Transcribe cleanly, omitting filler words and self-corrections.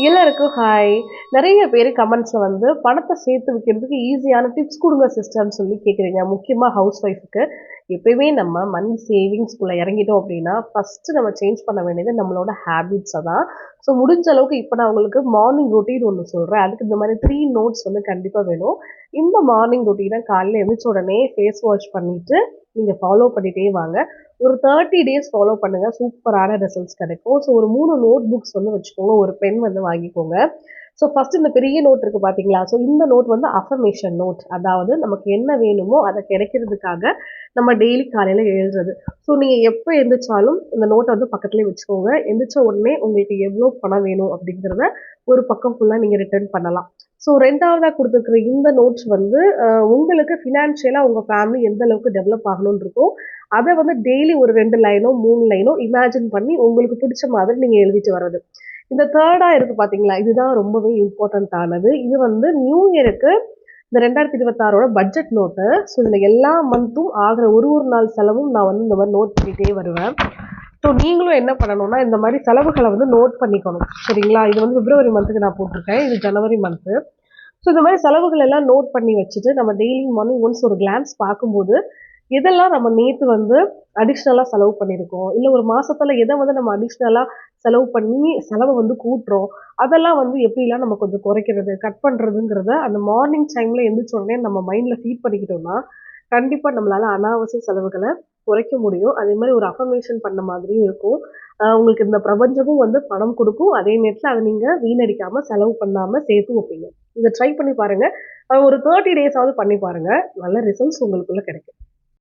எல்லாருக்கும் ஹாய். நெறைய பேரு கமெண்ட்ஸ்ல வந்து பணத்த சேர்த்து வைக்கிறதுக்கு ஈஸியான டிப்ஸ் குடுங்க சிஸ்டர்ன்னு சொல்லி கேட்குறீங்க. முக்கியமா ஹவுஸ் ஒய்ஃப்க்கு. எப்பயுமே நம்ம மணி சேவிங்ஸ்குள்ள இறங்கிட்டோம் அப்டின்னா, ஃபர்ஸ்ட்டு நம்ம சேஞ்ச் பண்ண வேண்டியது நம்மளோட ஹேபிட்ஸ தான். ஸோ முடிஞ்ச அளவுக்கு இப்ப நான் உங்களுக்கு மார்னிங் ரொட்டீன் ஒண்ணு சொல்றேன். அதுக்கு இந்த மாரி 3 நோட்ஸ் வந்து கண்டிப்பா வேணும். இந்த மார்னிங் ரொட்டீன காலையில எந்திரிச்ச உடனே ஃபேஸ் வாஷ் பண்ணிட்டு, நீங்க ஃபாலோ பண்ணிட்டே வாங்க. ஒரு 30 டேஸ் ஃபாலோ பண்ணுங்க. சூப்பரான ரிசல்ட்ஸ் கிடைக்கும். ஸோ ஒரு 3 நோட் புக்ஸ் வந்து வச்சுக்கோங்க. ஒரு பென் வந்து வாங்கிக்கோங்க. ஸோ ஃபர்ஸ்ட் இந்த பெரிய நோட் இருக்கு பார்த்தீங்களா? ஸோ இந்த நோட் வந்து அஃபர்மேஷன் நோட். அதாவது நமக்கு என்ன வேணுமோ அத கிடைக்கிறதுக்காக நம்ம டெய்லி காலையில எழுதுறது. ஸோ நீங்க எப்ப எந்திரிச்சாலும் இந்த நோட்ட வந்து பக்கத்துலயே வச்சுக்கோங்க. எந்திரிச்ச உடனே உங்களுக்கு எவ்வளோ பணம் வேணும் அப்படிங்கிறத ஒரு பக்கம் ஃபுல்லா நீங்க ரிட்டர்ன் பண்ணலாம். ஸோ 2வதா குடுத்துருக்கிற இந்த நோட்ஸ் வந்து உங்களுக்கு ஃபினான்ஷியலா உங்க ஃபேமிலி எந்த அளவுக்கு டெவலப் ஆகணும்னு இருக்கோ, அத வந்து டெய்லி ஒரு 2 லைனோ, 3 லைனோ இமேஜின் பண்ணி உங்களுக்கு பிடிச்ச மாதிரி நீங்க எழுதிட்டு வர்றது. இந்த 3டா இருக்கு பார்த்தீங்களா? இதுதான் ரொம்பவே இம்பார்ட்டன்ட் ஆனது. இது வந்து நியூ இயருக்கு இந்த 2026ஓட பட்ஜெட் நோட்டு. ஸோ இதுல எல்லா மந்த்தும் ஆகுற ஒரு ஒரு நாள் செலவும் நான் வந்து இந்த மாரி நோட் பண்ணிட்டே வருவேன். ஸோ நீங்களும் என்ன பண்ணணும்னா, இந்த மாரி செலவுகள வந்து நோட் பண்ணிக்கணும். சரிங்களா? இது வந்து பிப்ரவரி மந்த்துக்கு நான் போட்டிருக்கேன். இது ஜனவரி மந்த்து. ஸோ இந்த மாரி செலவுகள் எல்லாம் நோட் பண்ணி வச்சுட்டு, நம்ம டெய்லி மார்னிங் ஒன்ஸ் ஒரு கிளான்ஸ் பார்க்கும்போது, எதெல்லாம் நம்ம நேத்து வந்து அடிஷனலா செலவு பண்ணியிருக்கோம், இல்ல ஒரு மாசத்துல எத வந்து நம்ம அடிஷனலா செலவு பண்ணி செலவ வந்து கூட்டுறோம், அதெல்லாம் வந்து எப்படிலாம் நம்ம கொஞ்சம் குறைக்கிறது, கட் பண்றதுங்கிறத அந்த மார்னிங் டைம்ல எந்திரிச்ச உடனே நம்ம மைண்ட்ல ஃபீட் பண்ணிக்கிட்டோம்னா, கண்டிப்பா நம்மளால அனாவசிய செலவுகள குறைக்க முடியும். அதே மாரி ஒரு அஃபர்மேஷன் பண்ண மாதிரியும் இருக்கும். உங்களுக்கு இந்த பிரபஞ்சமும் வந்து பணம் குடுக்கும். அதே நேரத்துல அத நீங்க வீணடிக்காம, செலவு பண்ணாம சேர்த்து வைப்பீங்க. இத ட்ரை பண்ணி பாருங்க. ஒரு 30 டேஸாவது பண்ணி பாருங்க. நல்ல ரிசல்ட்ஸ் உங்களுக்குள்ள கிடைக்கும்.